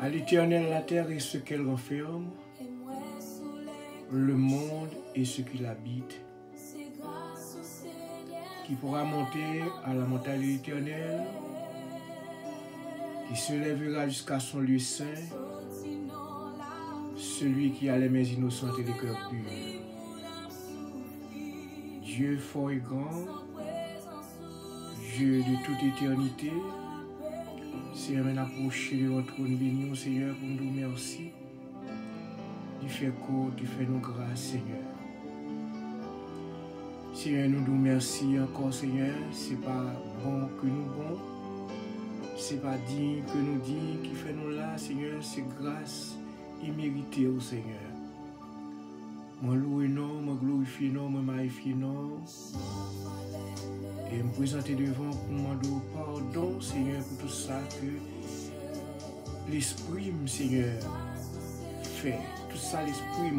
À l'Éternel la terre et ce qu'elle renferme, le monde et ce qu'il habite. Qui pourra monter à la montagne de l'Éternel, qui se lèvera jusqu'à son lieu saint, celui qui a les mains innocentes et les cœurs purs. Dieu fort et grand, Dieu de toute éternité, Seigneur, nous approcher de votre trône béni, Seigneur, pour nous merci. Tu fais court, tu fais nos grâces, Seigneur. Seigneur, nous nous merci encore, Seigneur. C'est pas bon que nous bon, c'est pas digne que nous digne qui fait nous là, Seigneur. C'est grâce imméritée au Seigneur. Moi louer non, moi glorifier non, moi magnifier non. Et me présenter devant pour demander pardon, Seigneur, pour tout ça que l'Esprit, Seigneur, fait. Tout ça l'Esprit,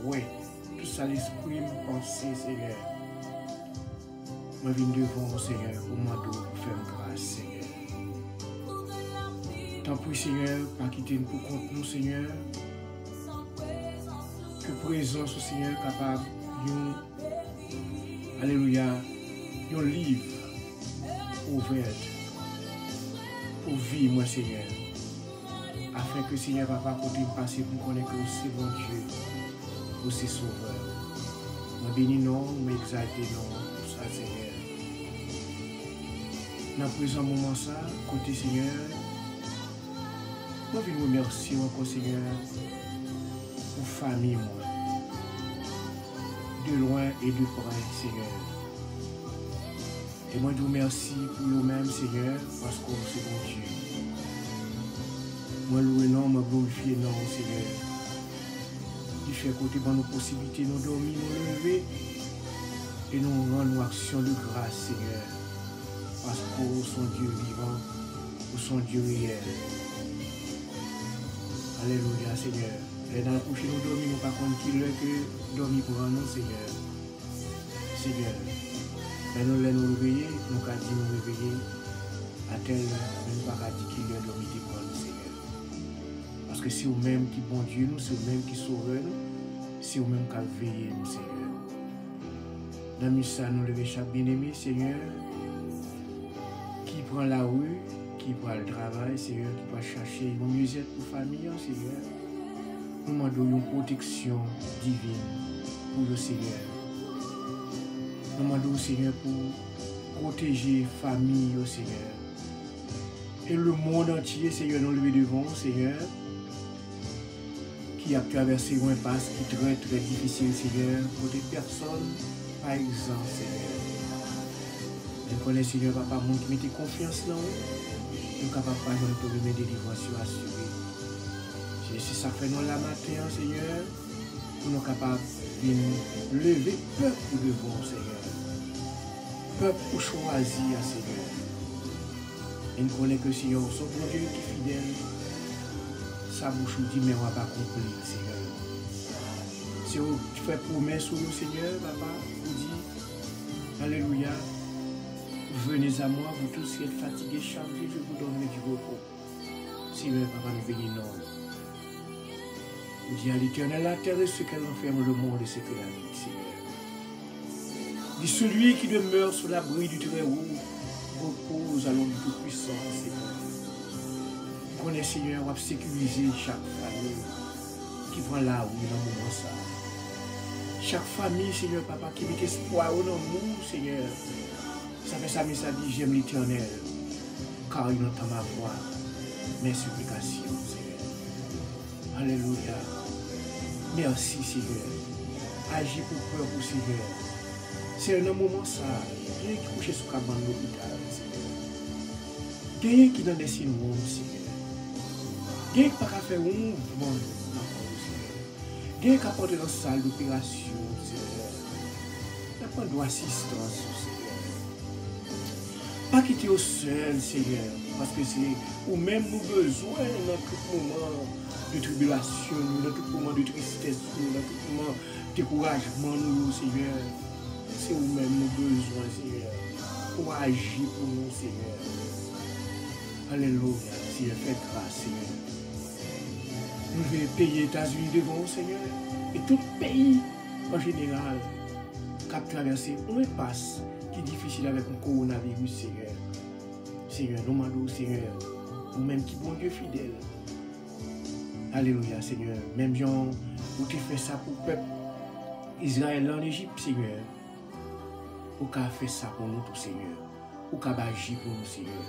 ouais. Tout ça l'Esprit, pensé, Seigneur. Je viens devant, Seigneur, pour demander pour faire grâce, Seigneur. Tant pis, Seigneur, pas quitter nous pour compte nous, Seigneur. Que présence, Seigneur, capable, alléluia, un livre ouvert pour vivre, moi, Seigneur, afin que Seigneur Papa continue de passer pour connaître que c'est bon Dieu, que c'est sauveur. Je bénis non, je m'exalte non, pour ça, Seigneur. Dans le présent moment, ça, côté Seigneur, je veux vous remercier encore, Seigneur, pour famille, moi, de loin et de près, Seigneur. Et moi, je vous remercie pour vous-même, Seigneur, parce que c'est bon Dieu. Moi, louer non, moi, glorifier non, Seigneur. Il fait côté de nos possibilités, nous dormir, nous lever, et nous rendre action de grâce, Seigneur. Parce que vous sont Dieu vivant, vous sont Dieu réel. Alléluia, Seigneur. Et dans la couche, nous dormir, nous pas contre qui l'heure que dormir pour nous, Seigneur. Seigneur. Et nous nous réveiller, nous avons dit nous réveiller à tel même pas dit qu'il est dormi pour nous, Seigneur. Parce que c'est vous-même qui bon Dieu nous, c'est vous-même qui sauve nous, c'est vous-même qui a veillé nous, Seigneur. Dans le ça, nous levons chaque bien-aimé, Seigneur, qui prend la rue, qui prend le travail, Seigneur, qui va chercher une mieux-être pour la famille, Seigneur. Nous demandons une protection divine pour le Seigneur. Nous demandons, Seigneur, pour protéger la famille, Seigneur. Et le monde entier, Seigneur, nous le devons, Seigneur, qui a traversé une impasse qui est très, très difficile, Seigneur, pour des personnes, par exemple, Seigneur. Nous connaissons, Seigneur, Papa, monde qui mettait confiance dans nous, nous sommes capables de nous donner des délivrance assurée. C'est ça fait nous la matin, Seigneur, pour nous capables de lever peuple devant, Seigneur. Peuple pour choisir, Seigneur. Et nous connaissons que Seigneur, son bon Dieu qui est fidèle, sa bouche nous dit, mais on ne va pas comprendre, Seigneur. Si tu fais promesse sur nous, Seigneur, Papa, vous dit, alléluia, venez à moi, vous tous qui êtes fatigués, chargés, je vous donnerai du repos. Seigneur, Papa, nous bénissons. Vous dit à l'Éternel, la terre et ce qu'elle enferme, le monde et ce qu'elle habite, Seigneur. Dit celui qui demeure sous l'abri du Très-Haut, repose à l'ombre du Tout-Puissant, Seigneur. Connais, Seigneur, on va sécuriser chaque famille qui prend la rue dans le moment ça. Chaque famille, Seigneur, Papa, qui met espoir au nom de nous, Seigneur. Ça fait ça, mais ça dit, j'aime l'Éternel, car il entend ma voix, mes supplications, Seigneur. Alléluia. Merci, Seigneur. Agis pour peur, pour Seigneur. C'est un moment ça, il y a qui couche sur le cabane de l'hôpital, Seigneur. Il y a qui dans des signes, Seigneur. Il y a qui pas faire un mouvement, Seigneur. Il y a qui apporter dans la salle d'opération, Seigneur. Il n'y a pas d'assistance, Seigneur. Pas quitter au seul, Seigneur, parce que c'est ou même nous besoin dans tout moment de tribulation, dans tout moment de tristesse, dans tout moment de découragement, nous, Seigneur. C'est vous-même nous besoin, Seigneur, pour agir pour nous, Seigneur. Alléluia, Seigneur, fais grâce, Seigneur. Nous devons payer les États-Unis devant, Seigneur. Et tout pays en général qui a traversé une impasse qui est difficile avec le coronavirus, Seigneur. Seigneur, nous demandons, Seigneur, nous-mêmes qui bon Dieu fidèle. Alléluia, Seigneur. Même gens, où tu fais ça pour le peuple Israël en Égypte, Seigneur. Ou qu'a fait ça pour nous, tout Seigneur. Ou qu'a agi pour nous, Seigneur.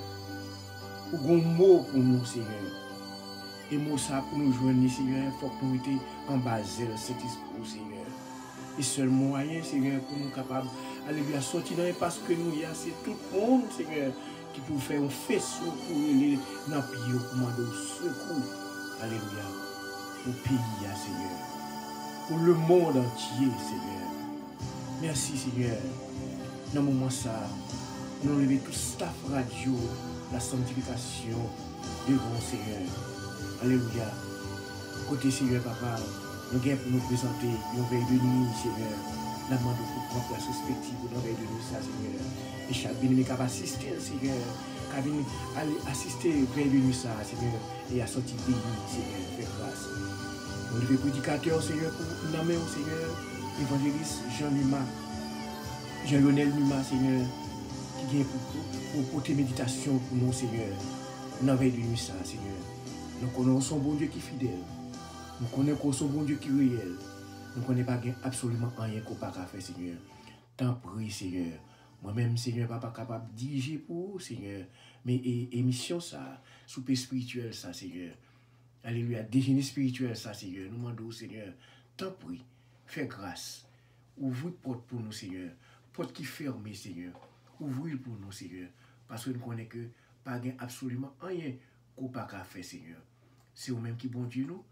Ou qu'on mot pour nous, Seigneur. Et mot ça pour nous joindre, Seigneur, il faut que nous étions en bas de cet esprit, Seigneur. Et seul moyen, Seigneur, pour nous capables, alléluia, sortir dans l'impasse que nous y a, c'est tout le monde, Seigneur, qui peut faire un faisceau pour aller dans le pays, pour demander secours. Alléluia. Au pays, Seigneur. Pour le monde entier, Seigneur. Merci, Seigneur. Dans le moment ça, nous levons tout staff radio, la sanctification devant Seigneur. Alléluia. Côté Seigneur, Papa, nous avons pour nous présenter une veille de nuit, Seigneur. Nous demandons pour prendre place respective dans la veille de nuit, ça, Seigneur. Et chaque bien-aimé qui va assister, Seigneur, qui va aller assister à la veille de nuit, ça, Seigneur, et à sortir béni, Seigneur, fais grâce. Nous devons prédicateur, Seigneur, pour nous nommer, Seigneur, évangéliste Jean-Lionel Numa, Seigneur, qui vient pour porter méditation pour nous, Seigneur, dans la veille de nuit, ça, Seigneur. Nous connaissons son bon Dieu qui est fidèle. Nous connaissons son bon Dieu qui est réel. Nous ne connaissons pas absolument rien qu'on n'a pas faire, Seigneur. T'en prie, Seigneur. Moi-même, Seigneur, pas capable de diriger pour vous, Seigneur. Mais émission, ça, souper spirituel, ça, Seigneur. Alléluia. Déjeuner spirituel, ça, Seigneur. Nous demandons, Seigneur, t'en prie, fais grâce. Ouvre porte pour nous, Seigneur. Porte qui ferme, Seigneur. Ouvre pour nous, Seigneur. Parce que nous connaissons que pas absolument rien qu'on n'a pas faire, Seigneur. C'est vous-même qui bon Dieu nous.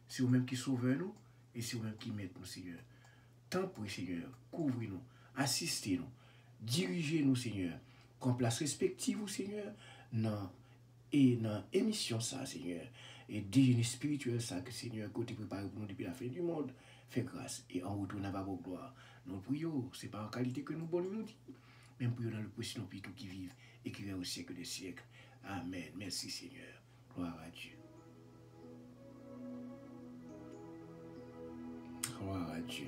C'est vous-même qui sauve nous. Et c'est vous-même qui met nous, Seigneur. Tant pis, Seigneur, couvrez-nous, assistez-nous, dirigez-nous, Seigneur, qu'on place respective, Seigneur, dans l'émission, ça, Seigneur, et déjeuner spirituel, ça, que Seigneur, côté préparé pour nous depuis la fin du monde, fait grâce, et en retour, à vos gloire. Nous prions, ce n'est pas en qualité que nous bonnes nous dit, mais nous prions dans le possible, nous tout qui vivent et qui vivent au siècle des siècles. Amen. Merci, Seigneur. Gloire à Dieu. Gloire à Dieu.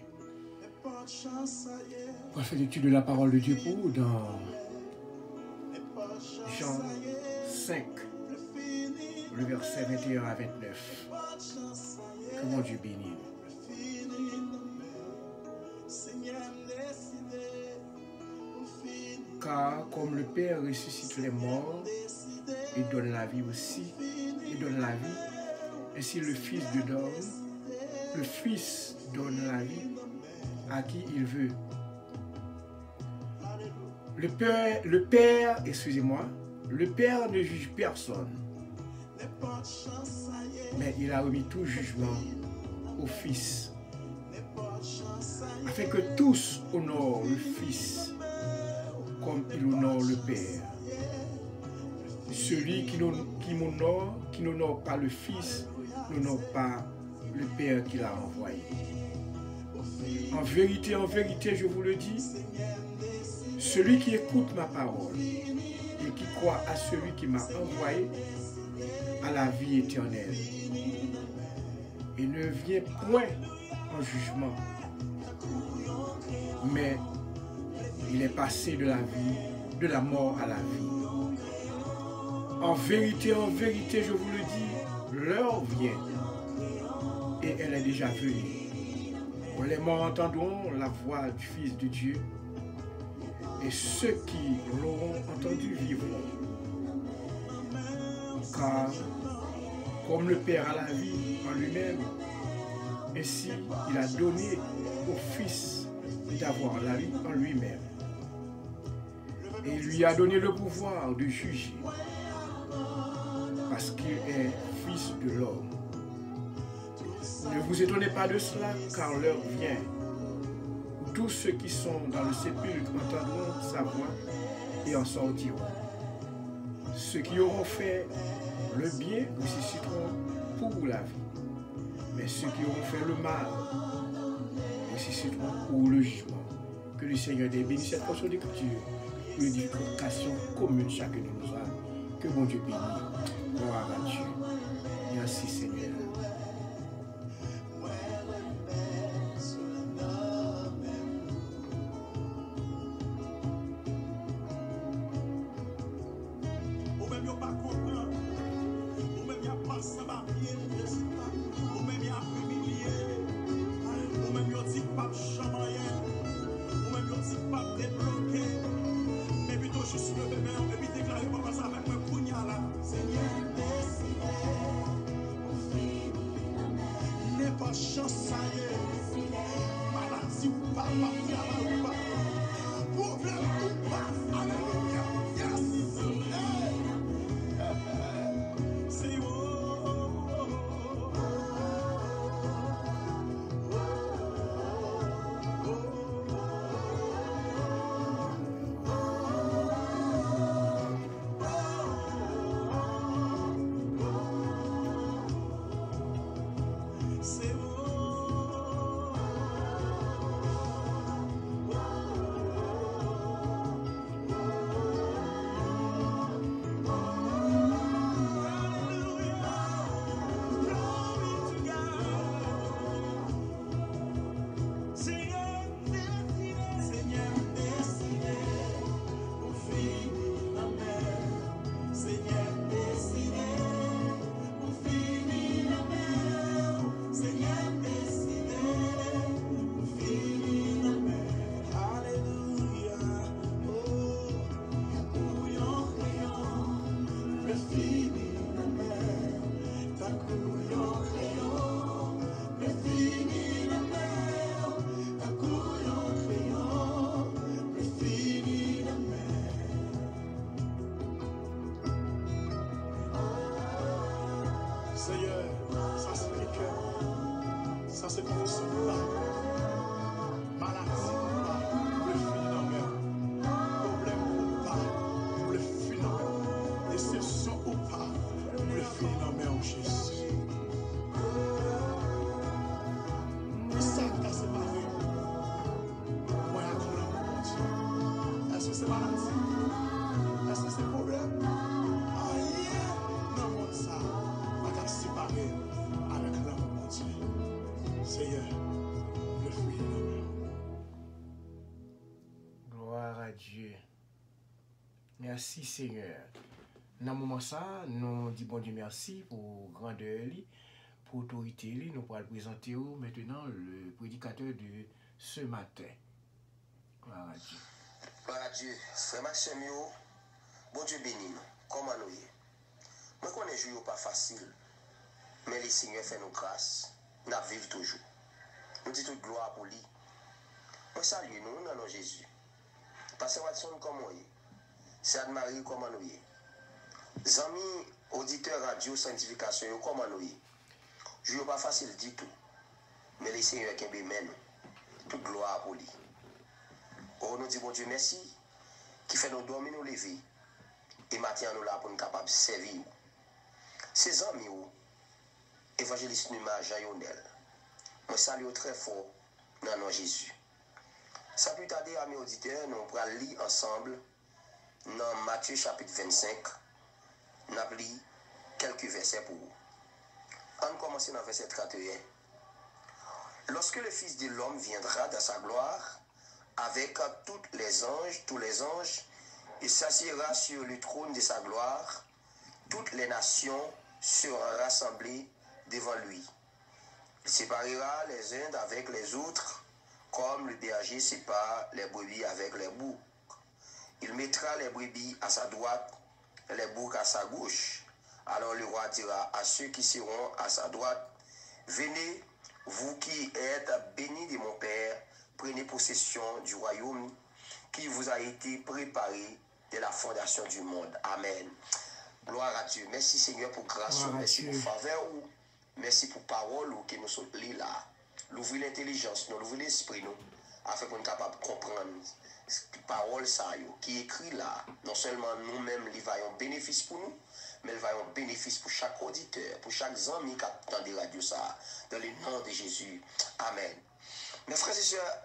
On va faire l'étude de la parole de Dieu pour vous dans Jean 5, le verset 21 à 29. Que mon Dieu bénisse. Car comme le Père ressuscite les morts et donne la vie aussi, et donne la vie, ainsi le Fils donne la vie à qui il veut. Le Père, excusez-moi, le Père ne juge personne, mais il a remis tout jugement au Fils, afin que tous honorent le Fils comme il honore le Père. Celui qui n'honore pas le Fils, n'honore pas le Père qui l'a envoyé. En vérité, je vous le dis, celui qui écoute ma parole et qui croit à celui qui m'a envoyé a la vie éternelle et ne vient point en jugement, mais il est passé de la mort à la vie. En vérité, je vous le dis, l'heure vient et elle est déjà venue. Les morts entendront la voix du Fils de Dieu et ceux qui l'auront entendu vivront. Car comme le Père a la vie en lui-même, ainsi il a donné au Fils d'avoir la vie en lui-même. Et il lui a donné le pouvoir de juger, parce qu'il est Fils de l'homme. Ne vous étonnez pas de cela, car l'heure vient où tous ceux qui sont dans le sépulcre entendront sa voix et en sortiront. Ceux qui auront fait le bien ressusciteront pour la vie, mais ceux qui auront fait le mal ressusciteront pour le jugement. Que le Seigneur bénisse cette portion d'écriture pour l'édification commune chacun de nous a. Que bon Dieu bénisse. Gloire à Dieu. Merci Seigneur. chance ça y est. Maladie ou pas, travail ou pas. Problème ou pas. Alléluia. Yes. Hey. C'est Seigneur, ça c'est les cœurs, ça c'est pour ce pas. Maladie ou pas, le fin en mer. Problème ou pas, le fin en mer. Déception ou pas, le fin en mer en Jésus. Ça t'a séparé. Moi, à quoi mon Dieu? Est-ce que c'est maladie? Est-ce que c'est problème? Ah, yeah! Non, mon ça. Séparé avec l'amour de Dieu. Seigneur, le fruit de l'amour. Gloire à Dieu. Merci Seigneur. Dans ce moment ça, nous disons bon Dieu merci pour grandeur, pour autorité. Nous pourrons présenter maintenant le prédicateur de ce matin. Gloire à Dieu. Gloire à Dieu. Frère Maxime, bon Dieu béni nous. Comment nous y est? Moi, qu'on est joué pas facile. Mais le Seigneur fait nos grâces, nous vivons toujours. Nous disons toute gloire pour lui. Moi salue nous dans Jésus. Parce que Watson comme nous, c'est Anne-Marie comme nous. Amis, auditeurs radio sanctification comme nous. Je ne pas facile du tout. Mais le Seigneur qui est nous. Toute gloire pour lui. Oh, nous disons bon Dieu merci, qui fait nous dormir, nous lever. Et maintenant nous là pour nous capables de servir. Ces amis, évangéliste Numa Jean-Yonel, moi salue très fort dans nom Jésus. Ça peut tarder, amis auditeurs, nous allons lire ensemble dans Matthieu chapitre 25, nous allons lire quelques versets pour vous. On commence dans verset 31. Lorsque le Fils de l'homme viendra dans sa gloire, avec tous les anges, il s'assiera sur le trône de sa gloire, toutes les nations seront rassemblées devant lui. Il séparera les uns avec les autres, comme le berger sépare les brebis avec les boucs. Il mettra les brebis à sa droite, les boucs à sa gauche. Alors le roi dira à ceux qui seront à sa droite, venez, vous qui êtes bénis de mon Père, prenez possession du royaume qui vous a été préparé de la fondation du monde. Amen. Gloire à Dieu. Merci Seigneur pour grâce, merci pour faveur, merci pour parole qui nous sont là. L'ouvrir l'intelligence, nous l'ouvrir l'esprit, nous, afin qu'on soit capable de comprendre parole ça qui est écrit là. Non seulement nous-mêmes, il va y avoir un bénéfice pour nous, mais il va y avoir un bénéfice pour chaque auditeur, pour chaque ami qui attend des radios ça, dans le nom de Jésus. Amen. Mes frères et sœurs,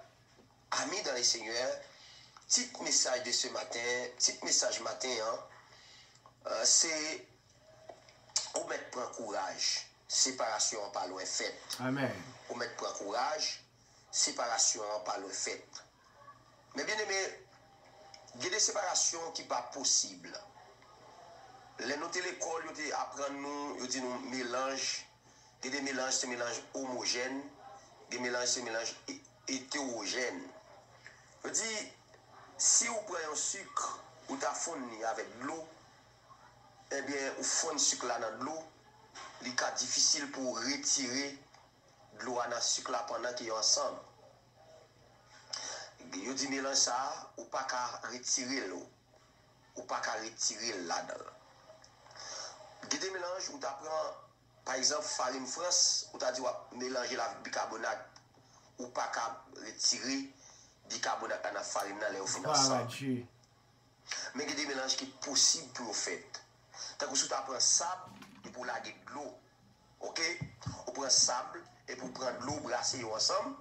amis dans les Seigneurs, petit message de ce matin, petit message matin, c'est au mettre prendre courage, séparation par le fait. Amen. Au mettre prendre courage, séparation par le fait. Mais bien aimé, il y a des séparations qui ne sont pas possibles. Les notes de l'école, ils apprennent nous, ils disent nous mélange, il y a des mélanges, c'est mélange homogène, des mélanges, c'est mélange hétérogène. Je dis, si vous prenez un sucre ou tu fourni avec de l'eau, eh bien, vous fournissez le sucre là dans de l'eau, il est difficile pour retirer de l'eau dans sucre là pendant qu'ils sont ensemble. Yo dit mélange ça, ou pas qu'à retirer l'eau. Ou pas qu'à retirer là-dedans. Des mélanges où tu apprends, par exemple, farine France, où tu as dit mélanger la bicarbonate, ou pas qu'à retirer bicarbonate dans la farine dans les ensemble. Mais il y a des mélanges qui sont possibles pour faire. Tant que tu apprends sable et pour laguer de l'eau. Ok? On prend sable et pour prendre l'eau, brasser ensemble.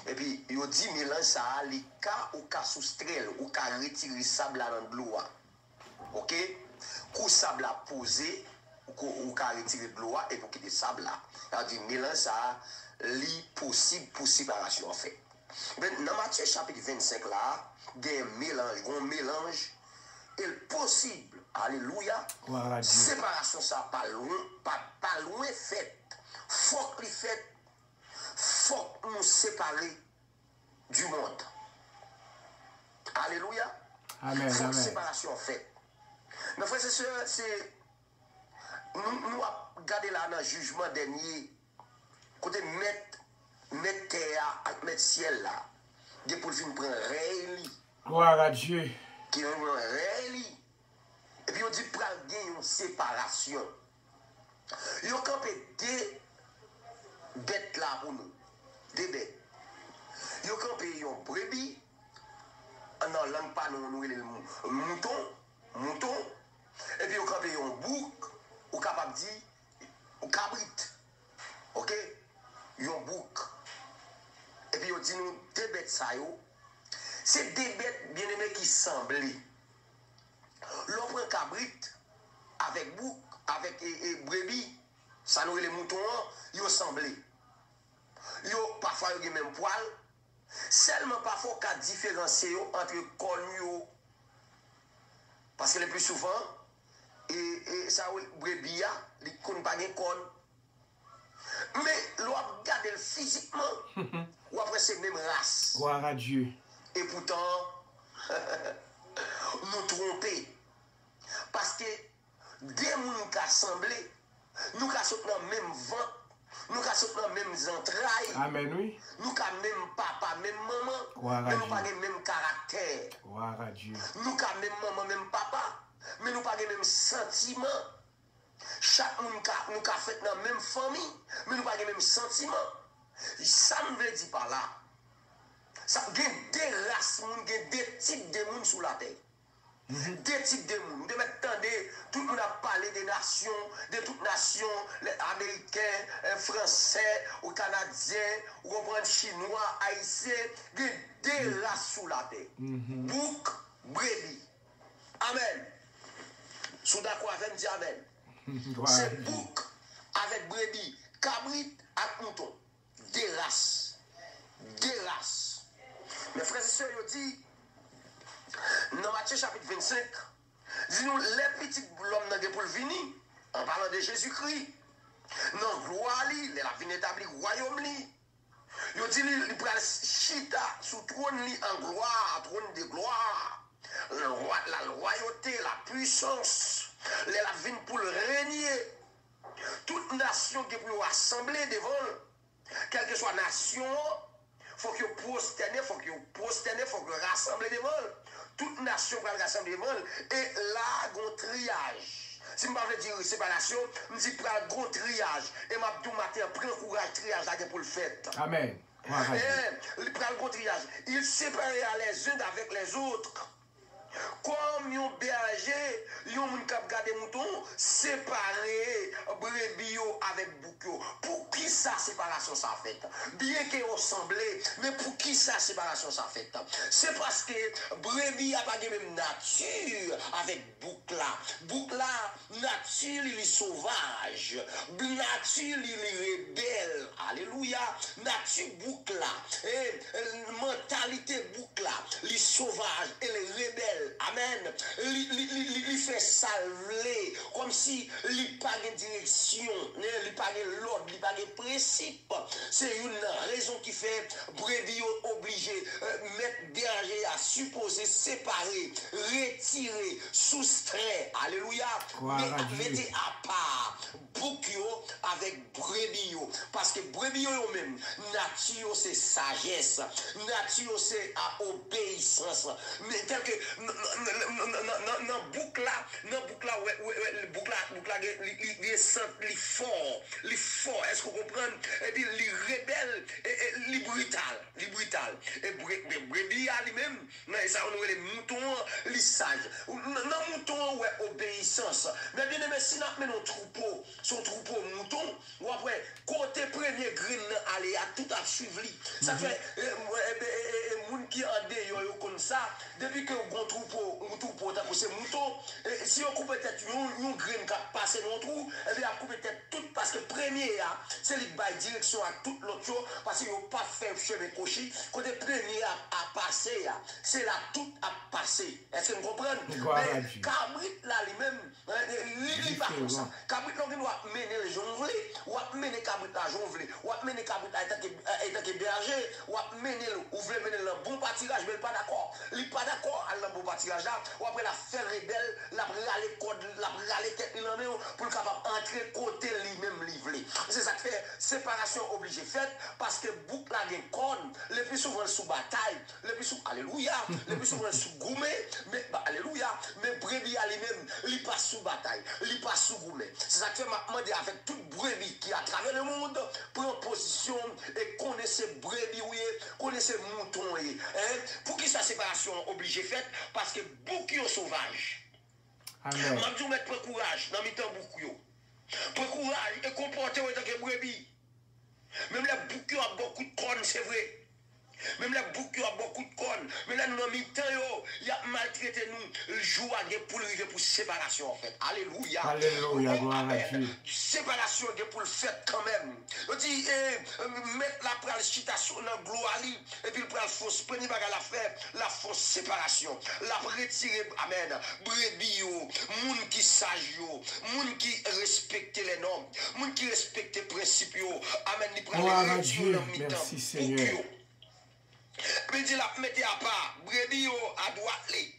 Et puis, il dit mélange ça, les cas ou cas soustraire, ou cas retirer sable dans de l'eau. Ok? Coup sable à poser, ou cas retirer de l'eau et pour quitter sable là. Il dit mélange ça, li possible pour séparation en fait. Dans Matthieu chapitre 25 là, il y a un mélange est possible. Alléluia. Séparation ça pas loin fait. Faut que fait. Faut nous séparer du monde. Alléluia. Amen. Faut que séparation fait. Mais frères et sœurs, c'est nous regardons là dans le jugement dernier, côté mettre terre et mettre ciel là, de pour fin prendre réel. Gloire à Dieu. Qui ont réel. Et puis on dit pour gagner une séparation. Ils ont campé des bêtes là pour nous. Des bêtes. Ils ont campé une brebis. En langue pas nous le mouton. Et puis ils ont campé un bouc. Ou capable de dire, ou cabrit. Ok? Ils ont bouc. Et puis ils ont dit nous, des bêtes ça yo. C'est des bêtes bien aimées qui semblent. L'on prend cabrit avec bouc, avec brebis, ça nous les moutons, ils semblent. Parfois ils ont même poil. Seulement parfois qu'à différencier entre cornes. Parce que le plus souvent, et ça brebis, ils ne connaissent pas de cornes. Mais l'on regarde physiquement, ou après c'est même race. Gloire à Dieu. Et pourtant, nous tromper. Parce que des gens qui assemblés, nous qui sommes dans le même ventre, nous qui sommes dans les mêmes entrailles. Amen, oui. Nous qui sommes même papa, même maman, mais nous pas le même caractère. Gloire à Dieu. Nous qui sommes même maman, même papa, mais nous pas le même sentiment. Chaque monde nous qui fait dans la même famille, mais nous pas le même sentiment. Ça ne veut dire pas là. Ça y a des races, des types de monde sur la terre. Des types de monde. De maintenant, tout le monde a parlé des nations, de toutes nations, les Américains, les Français, les Canadiens, les Chinois, Haïtiens. Il y a des races sur la terre. Bouc, brebis. Amen. Sous d'accord avec dit Amen. C'est bouc avec brebis, cabrit avec mouton. Des races. Des races. Mes frères et sœurs, ils disent, dans Matthieu chapitre 25, dis-nous, les petits l'homme pour venir, en parlant de Jésus-Christ, dans gloire, il a venu établir le royaume. Ils disent, il prend chita sous trône en gloire, trône de gloire. La royauté, la puissance, il a venu pour le régner. Toute nation qui peut assembler devant, quelle que soit nation, il faut que vous prosternez, il faut que vous prosternez, il faut que vous rassemblez devant. Toute nation va rassembler devant. Et là, il y a un triage. Si je veux dire séparation, je dis prends un gros triage. Et je dis matin, prends courage triage là pour le faire. Amen. Et il prend le gros triage. Il sépare les uns avec les autres. Comme yon berger, yon moun kap gade mouton, séparé brebis avec bouc. Pour qui ça séparation ça fait? Bien que yon semblé, mais pour qui ça séparation ça fait? C'est parce que brebis a pas de même nature avec bouc là. Bouc là, nature il est sauvage, nature il est rebelle. Alléluia, nature bouc là, et mentalité bouc là, il est sauvage, elle est rebelle. rebelle. Amen. Il fait salver comme si il pas de direction, il pas de l'ordre, il pas de principe. C'est une raison qui fait brebis obligé mettre berger à supposer séparer, retirer, soustraire. Alléluia. Mettez à part bouquio avec brebis. Parce que brebis même, nature c'est sagesse, nature c'est obéissance. Mais tel que dans boucle là, il fort. Est-ce que vous comprenez? Il rebelle, il brutal. Et brebis lui-même, ça on les moutons, les sages. Dans mouton ouais obéissance. Mais bien aimé, si nous avons troupeau, son troupeau mouton, ou après côté premier green aller à tout à suivre. Ça fait moun qui en dehors comme ça, depuis que un troupeau c'est mouton, si on coupe peut-être un green qui passe dans le trou, et bien on coupe peut-être tout parce que premier c'est lui qui direction à toute l'autre chose parce qu'il n'a pas fait chemin coché. Côté premier à passer, c'est là tout à passer. Est-ce que vous comprenez? Mais Cabrit là lui-même, il pas comme ça. Cabrit là, il doit mener le jonglé, ou mener Cabrit à jonglé, ou mener Cabrit à être berger, ou mener le, ou voulez mener le bon pâturage, mais il n'est pas d'accord. Il n'est pas d'accord à le bon pâturage là, ou après la faire rebelle, la brûler code, la brûler tête, il en met pour le capable entrer côté lui-même livré. C'est ça qui fait séparation obligée faite, parce que boucle là des cornes, le plus souvent sous bataille, le plus souvent, alléluia, le plus souvent sous gourmet, mais alléluia, mais brebis à lui-même, il passe sous bataille, il passe sous gourmet. C'est ça que m'a demandé avec toute brebis qui à travers le monde prend position et connaissez brebis, connaissez mouton. Pour qui sa séparation obligée faite? Parce que beaucoup sauvages. Amen. Je vais mettre courage dans mes temps beaucoup. Pour courage et comporter en tant que brebis. Même les boucs ont beaucoup de cornes, c'est vrai. Même les boucs ont beaucoup de cornes. Mais là, nous avons mis temps, il a maltraité nous. Le jour pour arriver pour séparation, en fait. Alléluia. Alléluia, gloire à Dieu. Séparation pour le fait quand même. On dit, mettre la pral citation dans la gloire, et puis le pral fausse, premier bagage la faire, la fausse séparation. La retirer, amen. Brebis, moun qui sage, moun qui respecte les normes, moun qui respecte les principes, amen. Gloire à Dieu. Merci Seigneur. Mais dit la mettez à part, brebis à droite et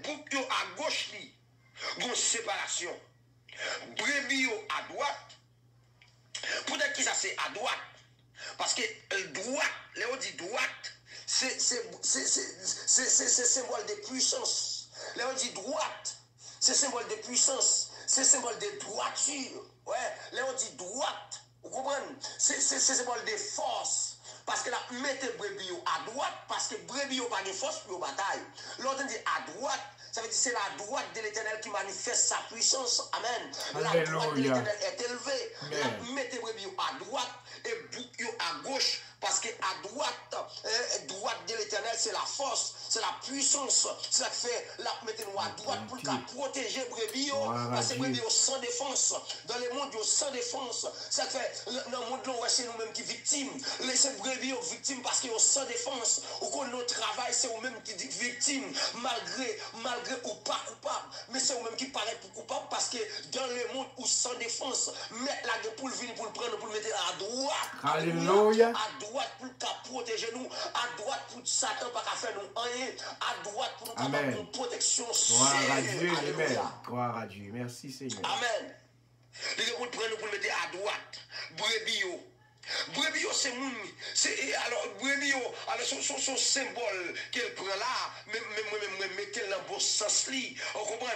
bouc à gauche li, gon séparation. Brebis à droite. Peut-être que ça c'est à droite. Parce que droite, là on dit droite, c'est symbole de puissance. Là on dit droite, c'est symbole de puissance, c'est symbole de droiture. Ouais, là on dit droite, vous comprenez? C'est symbole de force. Parce que là, mettez brebis à droite, parce que brebis n'a pas de force pour la bataille. L'autre dit à droite, ça veut dire que c'est la droite de l'Éternel qui manifeste sa puissance. Amen. La droite de l'Éternel est élevée. Là, mettez brebis à droite et bouc à gauche. Parce que à droite de l'Éternel, c'est la force, c'est la puissance. C'est ça qui fait, là, mettez-nous à droite pour protéger brebis. Parce que brebis sans défense. Dans le monde, sans défense. Ça qui fait, dans le monde, c'est nous-mêmes qui victimes. Laissez brebis victimes parce qu'ils sont sans défense. Ou qu'on notre travail, c'est nous-mêmes qui victimes. Malgré ou pas coupable. Mais c'est nous-mêmes qui paraît pour coupable parce que dans le monde où sans défense, mettre la gueule pour le venir, pour le prendre, pour le mettre à droite. Alléluia. À droite pour protéger nous, à droite pour Satan pas faire nous rien, à droite pour nous avoir une protection. Gloire à Dieu, amen. Gloire à Dieu, merci Seigneur. Amen. Les gens pour prendre nous pour le mettre à droite. Brebis. Brebis c'est moun. Alors brebis alors son symbole qu'elle prend là, même mettez dans bon sens li. On comprend?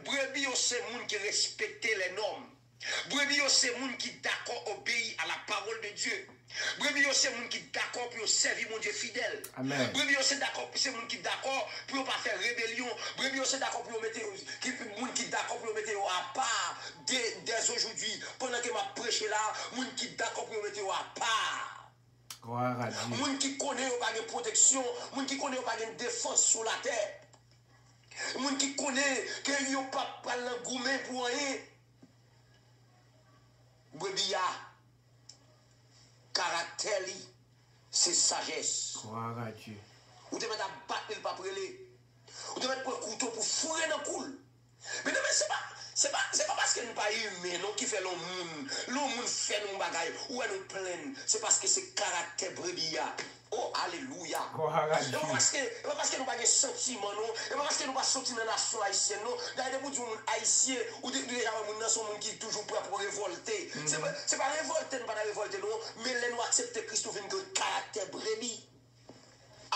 Brebis c'est moun qui respecte les normes. Brebis c'est moun qui d'accord obéit à la parole de Dieu. Brebis c'est moun qui d'accord pour servir mon Dieu fidèle. Amen. Brebis c'est d'accord, c'est moun qui d'accord pour pas faire rébellion. Brebis c'est d'accord pour mettre moun qui d'accord pour mettre à part dès aujourd'hui pendant que m'a prêché là, moun qui d'accord pour mettre à part. Gloire à Dieu. Moun qui connaît pas de protection, moun qui connaît pas de défense sur la terre. Moun qui connaît que yo pas parler gourmet pour rien. Brebis caractère, c'est sagesse. Gloire à Dieu. Ou te mettre à battre le pas prélé. Ou devez prendre couteau pour fourrer dans le coule. Mais non, mais c'est pas parce que nous pas humains, non, qui fait le monde fait nos bagailles, ou nous plaît. C'est parce que c'est caractère brebis. Oh, alléluia. C'est pas parce que nous pas de sentiments, non. C'est pas parce que nous pas sortis dans la nation haïtienne, non. D'ailleurs, des gens haïtiens, ou déjà, nous sommes qui toujours prêts pour révolter. C'est pas révolter, pas révolter, non. Mais nous accepter Christ, nous venons de caractère brebis.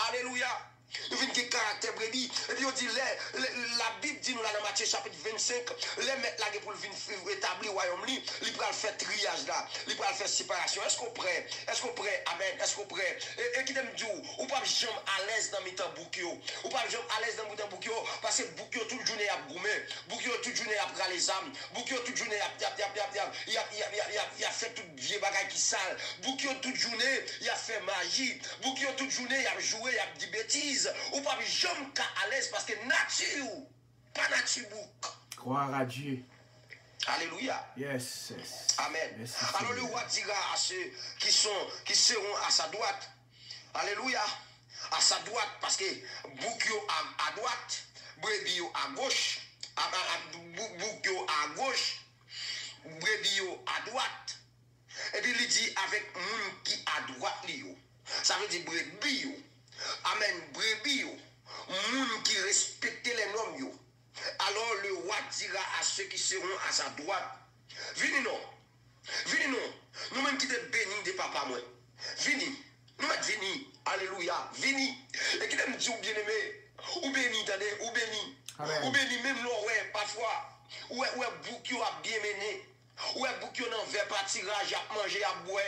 Alléluia. Nous venons de caractère brebis. Et puis on dit, la Bible dit nous là dans Matthieu chapitre 25, les mettre là pour venir établir le royaume, il peut faire triage là, il peut faire séparation. Est-ce qu'on prêt? Est-ce qu'on prêt? Amen. Est-ce qu'on prêt? Et qui t'aime dire, ou pas jamais à l'aise dans mes temps boukio, ou pas jamais à l'aise dans mes temps boukio, parce que boukio toute journée a goumé, boukio toute journée a pris les âmes, boukio toute journée il a fait tout vieux bagaille qui sale, boukio toute journée il a fait magie, boukio toute journée il a joué, il a dit bêtises. Ou pas jamais à l'aise parce que nature, pas nature bouk. Croire à Dieu. Alléluia. Yes. Amen. Merci, alors le roi dira à ceux qui seront à sa droite. Alléluia. À sa droite parce que boukio à droite, brebis à gauche, boukio à gauche, brebis à droite. Et puis il dit avec moun qui à droite li. Ça veut dire brebis. Amen, brebis, moun qui respectent les normes. Alors le roi dira à ceux qui seront à sa droite, venez non, nous-mêmes qui sommes bénis de papa moi, venez, nous sommes venus, alléluia, venez, et qui t'aime dire bien aimé, ou béni, attendez, ou béni, même l'oreille, parfois, ou bouquio a bien mené, ou bouquio dans verre pas tirage, à manger, à boire.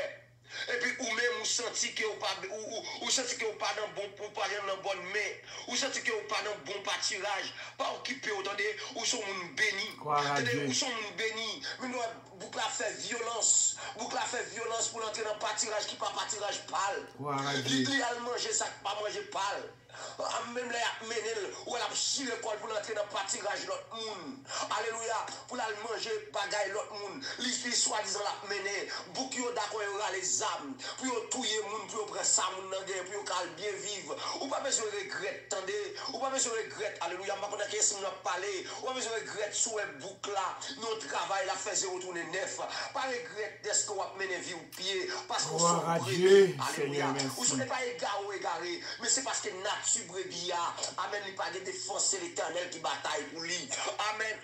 Et puis ou même ou senti que ou pas dans bon pour pas dans bonne main, ou senti que ou pas dans bon pâturage, pas occupé attendez, ou sont moun béni. Ou sont moun béni, mais nous boucle a fait violence pour entrer dans pâturage qui pas pâturage pâle. Il a manger ça pas manger pâle. Même là menel ou elle a chiré l'école pour entrer dans pâturage l'autre monde. Alléluia, pour la manger bagaille l'autre monde. Li soi-disant la mener, boukio d'accord les âmes, pour touyer monde, pour prendre ça monde dans guerre, pour cal bien vivre. Ou pas besoin de regret, attendez, ou pas besoin de regret. Alléluia, m'a connait que si nous parler, ou pas besoin de regret sous un boucle là, notre travail la faisait retourner neuf. Pas regret d'est-ce qu'on va mener vie au pied parce qu'on sont Dieu. Alléluia. Ou ce n'est pas égaré, mais c'est parce que nature brebis, amen, il pas de défense, c'est l'Éternel qui bataille pour lui. Amen.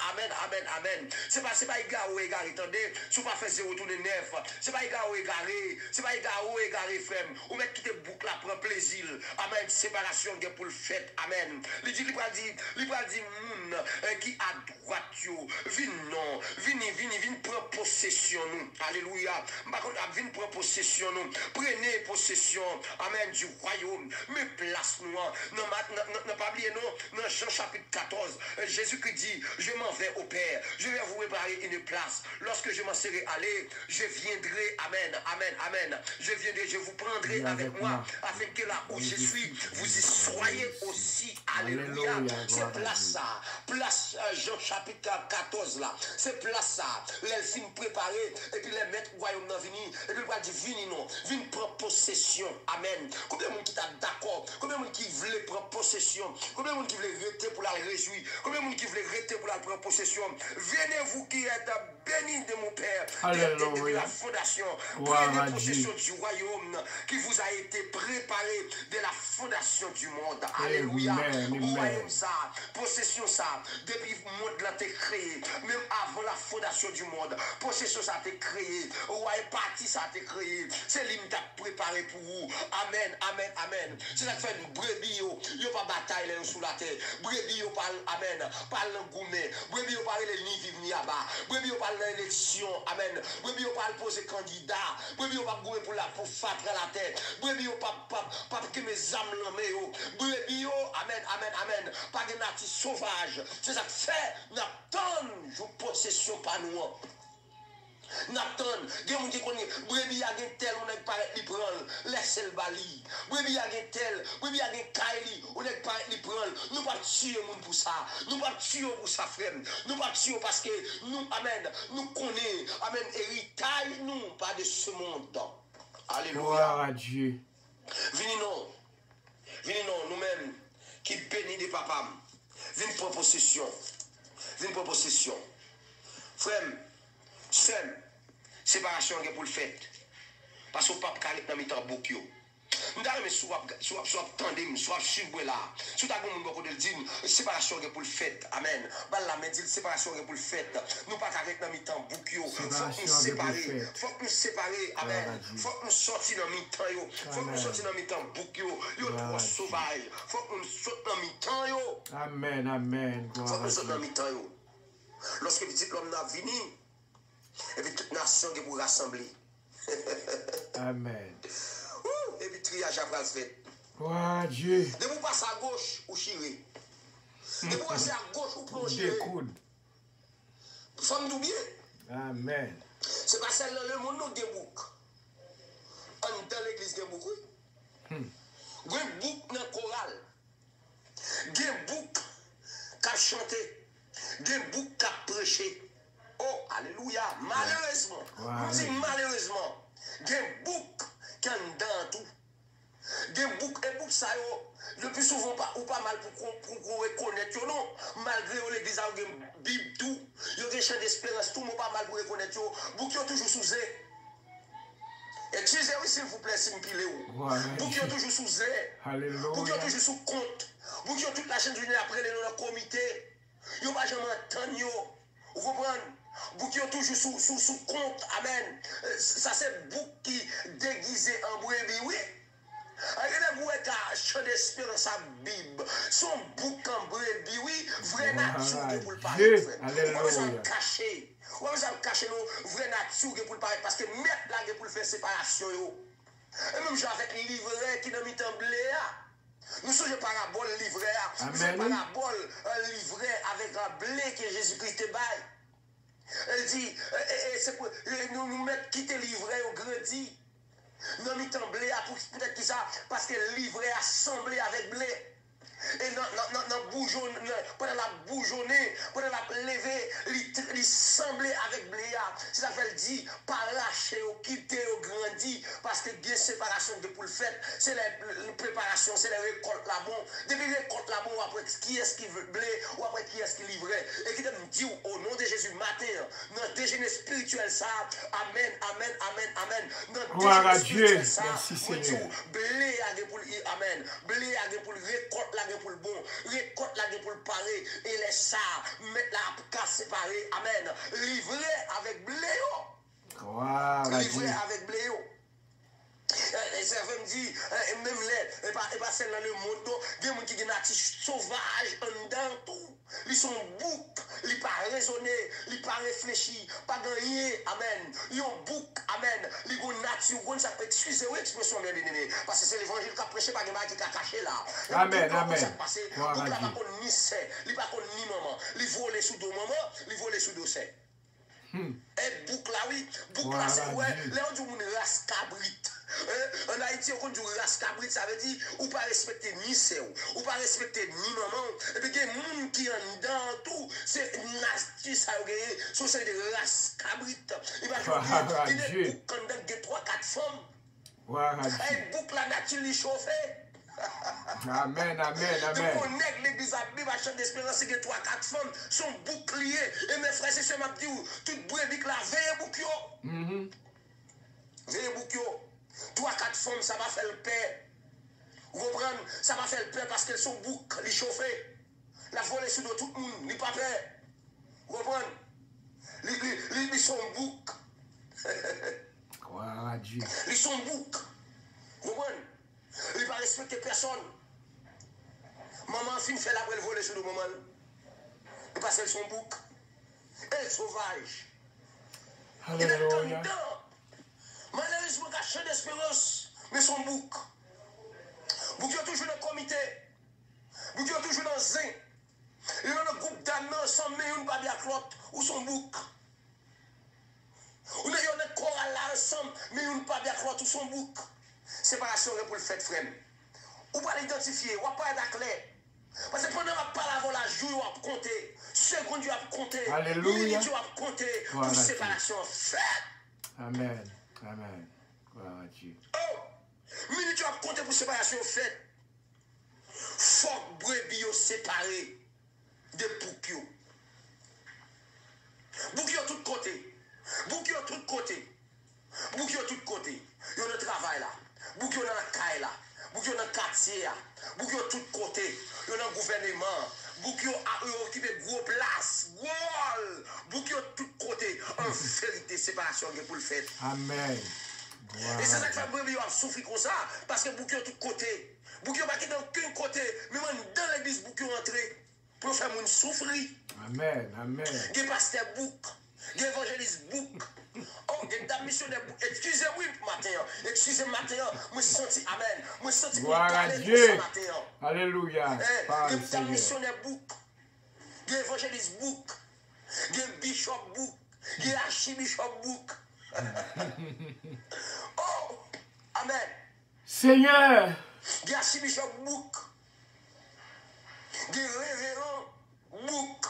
C'est pas égaré, attendez, si vous pas fait zéro tourner neuf, c'est pas égaré, frère, ou mettre toutes les boucles là, prendre plaisir, amen, séparation pour le fait, amen. Il va dire, moun, qui à droite, vini, prendre possession, nous, alléluia, vini prendre possession, nous, prenez possession, amen, du royaume, mais place nous, non, pas oublier, non, dans Jean chapitre 14, Jésus-Christ dit, je m'en vais au Père, je vais vous préparer une place, lorsque je m'en serai allé, je viendrai, amen, je viendrai, je vous prendrai avec moi, afin que là où je suis, vous y soyez aussi, alléluia, c'est place Jean chapitre 14 là, c'est place ça, les films préparés, et puis les maîtres royaume dans venir, et puis il va dire, vini prendre possession, amen, combien de monde qui t'a d'accord, combien de monde qui voulait prendre possession, combien de monde qui voulait rester pour la réjouir, combien de monde qui voulait rester pour la prendre possession, venez-vous qui êtes bénis de mon Père, de la fondation, prenez possession du royaume qui vous a été préparé de la fondation du monde, alléluia, royaume ça, possession ça, depuis le monde là t'es créé, même avant la fondation du monde, possession ça t'est créé, royaume parti ça t'est créé, c'est lui qui t'a préparé pour vous, amen, c'est ça qui fait une brebis, yo pas bataille sous la terre, brebis yo parle, amen, parle gourmet, brebis yo parle les ni vivre ni abat, brebis yo parle l'élection, amen, brebis yo parle poser candidat, brebis yo pas gourmet pour fatre la terre, brebis yo pas que mes âmes l'emmènent yo, brebis yo, amen, pas de natif sauvage, c'est ça qui fait, n'attend, je possession pas nous. Nathan, il y a des gens qui connaissent, brebis a tel, on n'est pas li prendre, laissez le bali. Brebis a tel, brebis a kaili, on n'est pas li prendre. Nous pas tuer moun pour ça. Nous pas tuer pour ça frère. Nous pas tuer parce que nous amen, nous connaissons, amen, héritage nous pas de ce monde. Alléluia. Gloire à Dieu. Venez non, nous-mêmes qui bénis des papas. Viens prendre possession. Viens prendre possession. Frère, seul, séparation pour le fait. Parce que pas carré dans mi-temps bouc. Nous avons soit tandem, soit suivre là. Sous ta gomme beaucoup de dire séparation pour le fait. Amen. Bal la dit séparation pour le fait. Nous pas carré dans mi-temps bouc yo. Faut nous séparer. Faut nous séparer. Amen. Faut nous sortir dans mi-temps yo. Faut nous sortir dans mi-temps bouc yo. Yo trop sauvage. Faut nous sortir dans mi-temps yo. Amen, amen. Faut nous sortir dans mi-temps yo. Lorsque petit l'homme n'a venu, et puis toute nation qui pour rassembler. Amen. Et puis triage après le fait. Oh Dieu. De vous passer à gauche ou chirer. De vous passer à gauche ou plonger. Des coudes. Faut nous bien. Amen. C'est pas celle dans le monde nous des boucs. Dans l'église des boucs. Des boucs dans le choral. Des boucs qui a chanté. Des boucs qui a prêché. Oh, alléluia. Malheureusement. On dit malheureusement. Des boucs qui ont dans tout. Des boucs et boucs ça le plus souvent pas ou pas mal pour reconnaître non malgré l'église a une bible tout il y a des champs d'espérance tout pas mal pour reconnaître boucs toujours sous excusez-moi s'il vous plaît s'il me pile boucs toujours sous alléluia boucs toujours sous compte boucs toute la chaîne du après les dans le comité yo pas jamais entendre vous comprenez boucs toujours sous compte amen ça c'est bouc qui déguisé en brebis oui. Regardez-vous avec un chant d'espérance à Bible. Son bouc en brebis, oui, vrai nature pour le parler. On va en cacher. On va en cacher nos vraies nature pour le parler. Parce que mettre la pour le faire séparation. Et même avec les livrets qui n'ont mis en blé. Nous sommes parabole livret. Nous sommes parabole livret avec un blé que Jésus-Christ est bail. Elle dit, c'est pour nous mettre quitter livret au grandi. Nous avons blé pour peut-être qui ça parce que livré assemblé avec blé. Et dans bougeon pendant la bougeonnée, pendant la levée, il semblait avec blé. C'est ça qu'elle dit, pas lâcher ou quitter ou grandir parce que bien séparation de pour le fait, c'est la préparation, c'est la récolte là bon. Depuis la récolte là bon, après qui est-ce qui veut blé ou après qui est-ce qui livrait. Et qui me dit au nom de Jésus matin, dans le déjeuner spirituel ça, amen, amen, amen, amen. Gloire à Dieu, merci Seigneur. Blé à pour amen, blé à pour récolte là pour le bon, récolte là pour le parer, et les ça, mettre la casse séparée, amen, livré avec blé, livré avec blé. Et ça me dit, même les, et pas celle dans le monde, des gens qui sont sauvages en dedans tout. Ils sont boucs, ils pas raisonner, ils pas réfléchir, pas gagner, amen. Ils ont bouc, amen. Ils ont nature, ça peut excusez-moi l'expression bien aimé, parce que c'est l'évangile qui a prêché, pas de mal qui a caché là. Amen, amen. Bouc là pas qu'on ni c'est, il pas qu'on ni maman, il vole sous dos maman, il vole sous dos c'est. Et bouc là oui, bouc là c'est ouais, là on dit une race cabrite. En Haïti, on dit race cabrite, ça veut dire ou pas respecter ni c'est ou pas respecter ni maman. Et puis il y a des gens qui en dedans tout, c'est nasty ça gagné, so c'est des races cabrite. Il va dire qu'il y a des boucs quand il y a 3-4 femmes. Et bouc la nature li chauffé. Amen, amen, amen. On nègre l'église à Bible, à champ d'espérance, c'est que 3-4 femmes sont boucliers. Et mes frères et sœurs m'ont dit, toute brebis là, veillez bouclio. Veillez bouclio. 3-4 femmes, ça va faire le paix. Vous comprenez? Ça va faire le paix parce qu'elles sont boucs, les chauffées. La volée sur tout le monde, ils pas peur. Vous comprenez? Ils sont boucs. Gloire à Dieu. Ils sont boucs. Vous comprenez? Il ne va respecter personne. Maman fin fait la voler sur le moment. Parce qu'elles sont boucs. Elles sont sauvages. Alléluia. Malheureusement, il y a champ d'espérance, mais son bouc. Bouc est toujours dans le comité. Bouc est toujours dans le zin. Il y a un groupe d'âmes ensemble, mais il n'y a pas bien l'autre, ou son bouc. Ou il y a un choral là ensemble, mais il n'y a pas bien l'autre, ou son bouc. Séparation pour le fait, frère. Ou pas l'identifier, ou pas être clair. Parce que pendant qu'on parle avant la joue, on va compter. Seconde, on va compter. Alléluia. Minute, on va compter. Pour séparation faite. Amen. Amen. Gloire à Dieu. Oh! Minute, on va compter pour séparation faite. Faut brebis séparés. de bouc. Bouc yo tout côté. Bouc yo tout côté. Bouc yo tout côté. Yo dans travail là. Bouc yo dans la caille là. Bouc yo dans quartier là. Bouc yo tout côté. Yo dans gouvernement. Bouc yo occupé gros place. Wall. Bouc yo tout côté. En vérité séparation pour le faire. Amen. Et c'est ça que fait brebis a souffrir comme ça parce que bouc yo tout côté. Bouc yo pas dans aucun côté. Même dans l'église bouc yo entrer pour faire moun souffrir. Amen. Amen. Des pasteurs bouc, des évangélistes bouc. Oh, des dames missionnaires bouc. Excusez-moi matin. Excusez-moi matin. Moi senti amen. Moi senti Gloire à Dieu. matin. Alléluia. Des dames missionnaires bouc. Des évangélistes bouc. Des bishop bouc. Des archibishop bouc. Oh, amen. Seigneur. Des archibishop bouc. Des révérends bouc.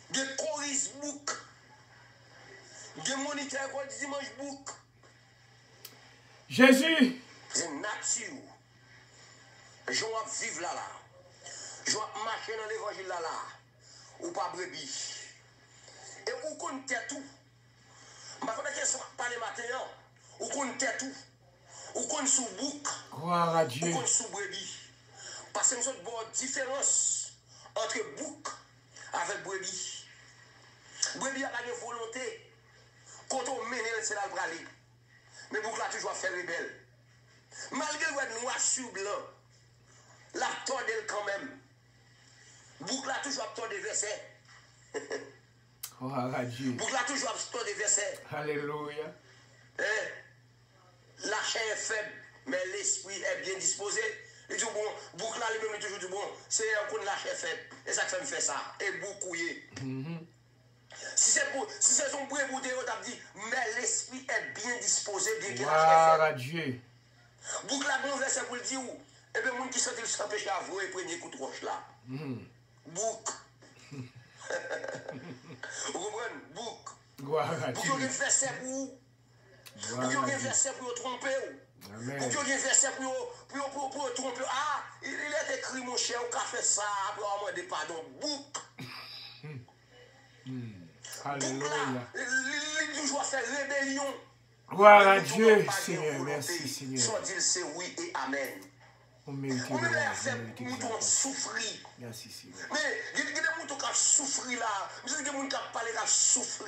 Des choristes bouc. Des moniteurs quoi dimanche bouc. Jésus. C'est nature. Je vais vivre là. Je vais marcher dans l'évangile là. Ou pas brebis. Et où qu'on t'a tout. Je vais parler matin. Où qu'on t'a tout. Où qu'on sous bouc. Gloire à Dieu. Où qu'on sous brebis. Parce que nous avons une différence entre bouc avec brebis. Brebis a une volonté. Quand on mène, c'est là le braler. Mais bouc là toujours fait rebelle. Malgré le noir sur blanc, la tordelle quand même. Bouc là toujours tordé des versets. Gloire à Dieu. Bouc là toujours tordé des versets. Alléluia. La chair est faible, mais l'esprit est bien disposé. Il dit bon, bouc là lui-même toujours dit bon, c'est un coup de la chair faible. Et ça fait me faire ça. Et bouc couillé. Si c'est son bruit boudé, on t'a dit, mais l'esprit est bien disposé, bien que la chair Gloire faible. à Dieu. Bouc là, bon verset pour le dire où? Et bien, moun qui sont s'empêcher à vous et premier coup de roche là. Bouc. Vous comprenez? Bouc. Gloire à Bouc, Dieu. il y a un verset pour vous. Bouc, il y a un verset pour vous tromper. Amen. Bouc, il y a un verset pour tromper. Ah, il est écrit, mon cher, on a fait ça, après on m'a dit pardon. Bouc. Bouc Alléluia. là, il toujours fait rébellion. Gloire à Dieu, Seigneur. Merci, Seigneur. Son dire c'est oui et amen. On mérite On le même roi, fait on mérite mouton l'exaltation. souffrir. Merci, Seigneur. Mais il y a des moutons qui souffrent là. Il y a des gens qui parlent qui souffrent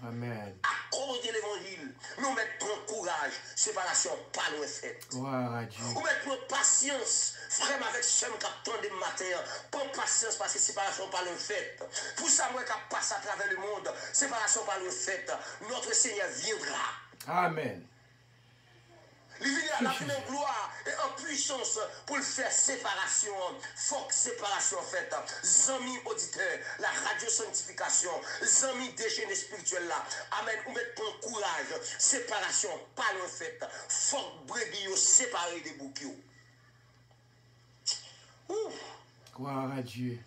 Amen. à cause de l'évangile. Mais on met ton courage. Séparation pas loin faite. Gloire à Dieu. On met ton patience. Frère avec ce qui attend des matins. Prends patience parce que séparation pas loin faite. Pour ça, moi qui passe à travers le monde, séparation pas loin faite. Notre Seigneur viendra. Amen. Il vient à la fin en gloire et en puissance pour le faire séparation. Faut que séparation faite. Amis auditeurs, la radio sanctification, amis déchaînés spirituels là. Amen. Ou mettre ton courage. Séparation, pas le fait. Faut que brebis séparés des boucs. Gloire à Dieu.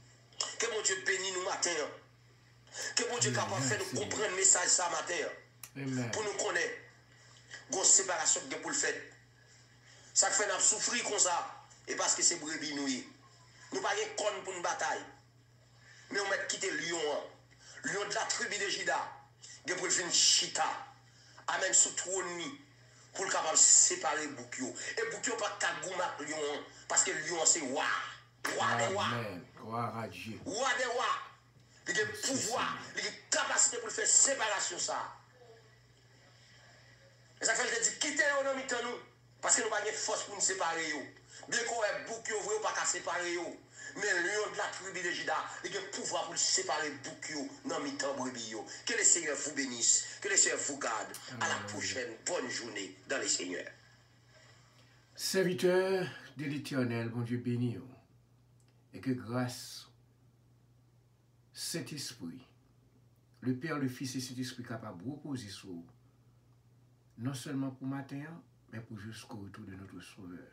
Que mon Dieu bénisse nous matin. Que mon Dieu capable de faire nous comprendre le message ça matin. Amen. Pour nous connaître. Grosse séparation que pour le faire. Ça fait nous souffrir comme ça. Et parce que c'est brebis nous. Nous pas de con pour une bataille. Mais on va quitter Lyon. Lyon de la tribu de Juda. Pour le faire chita. Amen sous trône. Pour le capable séparer Boukio. Et Boukio pas Kagoumak Lyon. Parce que Lyon c'est roi. Roi des rois. Amen. Gloire à Dieu. Roi des rois. Il a le pouvoir. Il a la capacité pour faire séparation ça. Et ça fait que je dis, quittez nous dans nous. Parce que nous n'avons pas de force pour nous séparer. Bien qu'on ait beaucoup, nous ne pas qu'à séparer. Mais lion de la tribu de Juda, il a le pouvoir pour séparer beaucoup dans le temps brebis. Que le Seigneur vous bénisse. Que le Seigneur vous garde. À la prochaine bonne journée dans les Seigneurs. Serviteur de l'Éternel, bon Dieu béni. Et que grâce, cet esprit, le Père, le Fils et cet esprit capable de reposer sur vous, non seulement pour matin, mais pour jusqu'au retour de notre Sauveur.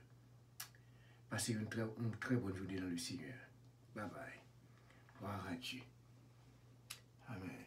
Passez une très bonne journée dans le Seigneur. Bye bye. Gloire à Dieu. Amen.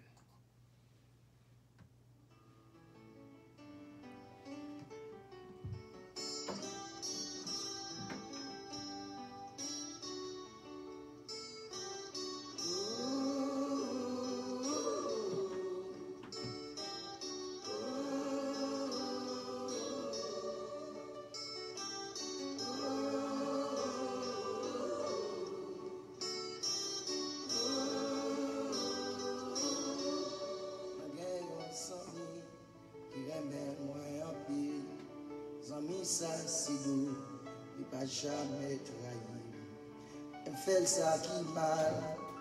Famille, ça, c'est doux, il ne va jamais trahir. Elle fait ça qui mal,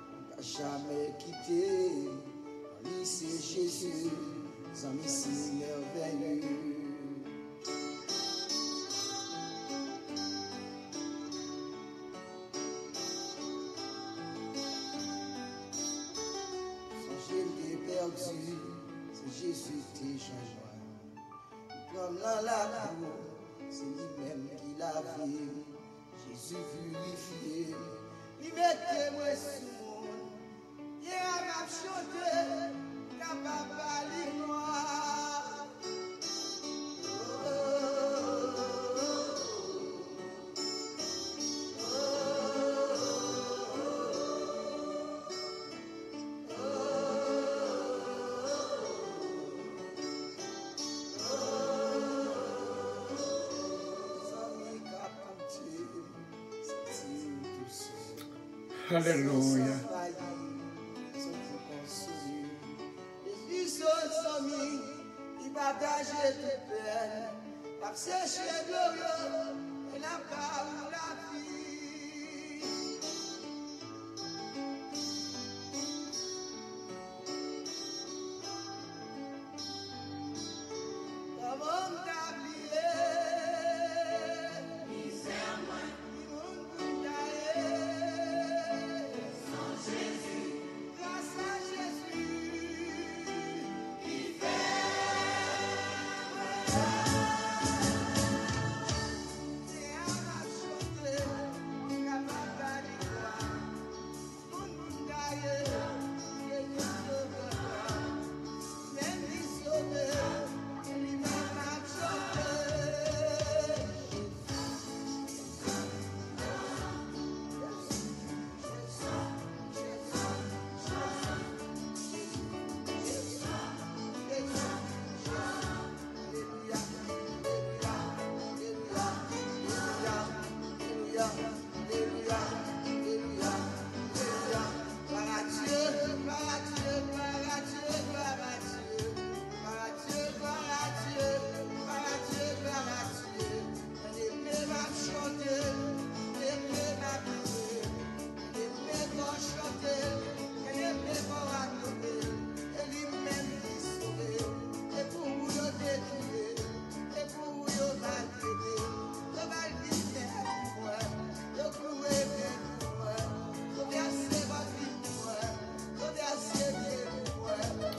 il ne va jamais quitter. En lui, c'est Jésus, sans si merveilleux. C'est Jésus qui change. Comme dans la cour, c'est lui-même qui l'a vu. Jésus purifié, il mettait moi sur le monde. Il a chanté, capable de noir. Alléluia. Jésus, son ami, il partageait tes peines, la séché glorieux, et la parole la vie. Comment t'habiller?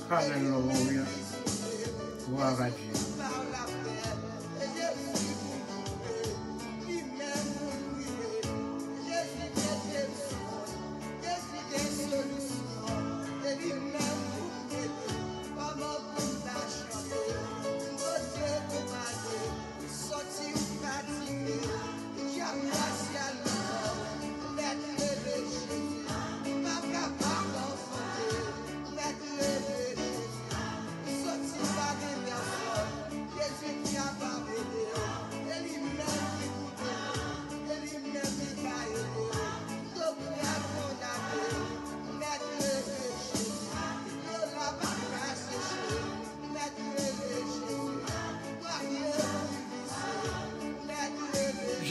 Alléluia. Gloire à Dieu.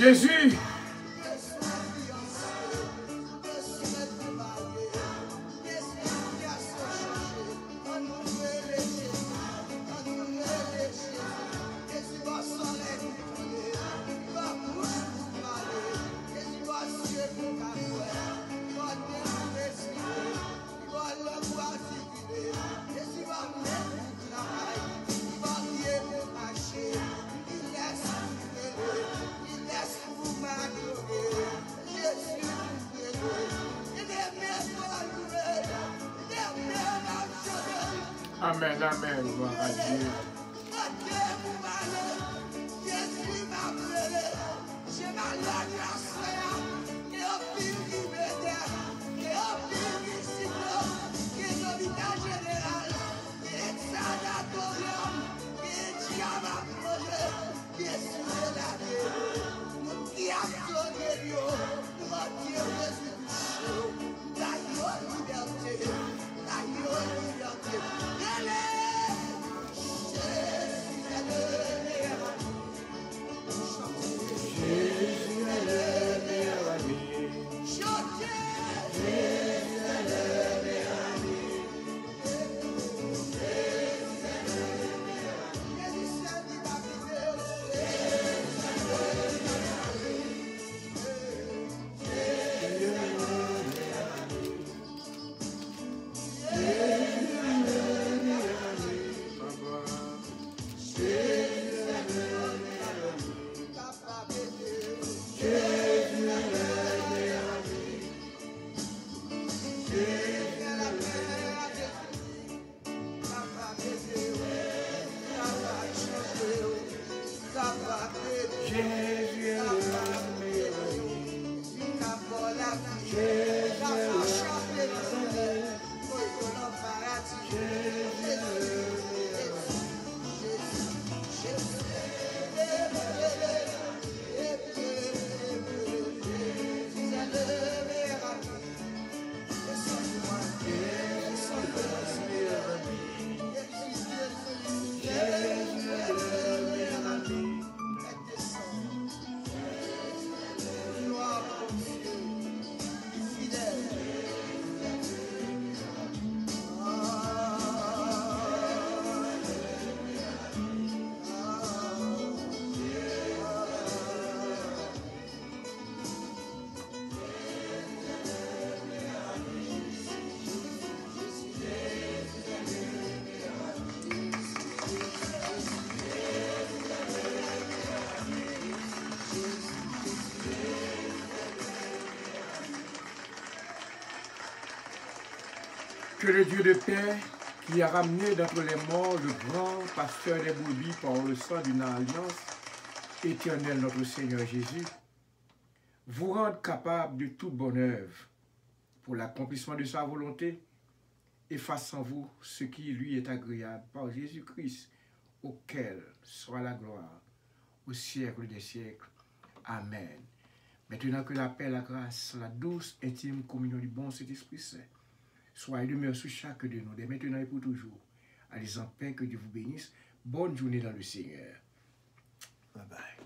Jésus. Amen, amen, gloire à Dieu. Jésus est le meilleur ami. Jésus est le Que le Dieu de paix, qui a ramené d'entre les morts le grand pasteur des brebis par le sang d'une alliance éternelle, notre Seigneur Jésus, vous rende capable de toute bonne œuvre pour l'accomplissement de sa volonté et fasse en vous ce qui lui est agréable par Jésus-Christ, auquel soit la gloire au siècle des siècles. Amen. Maintenant que la paix, la grâce, la douce, intime communion du bon Saint-Esprit Saint soit et demeure sur chacun de nous, dès maintenant et pour toujours. Allez en paix, que Dieu vous bénisse. Bonne journée dans le Seigneur. Bye bye.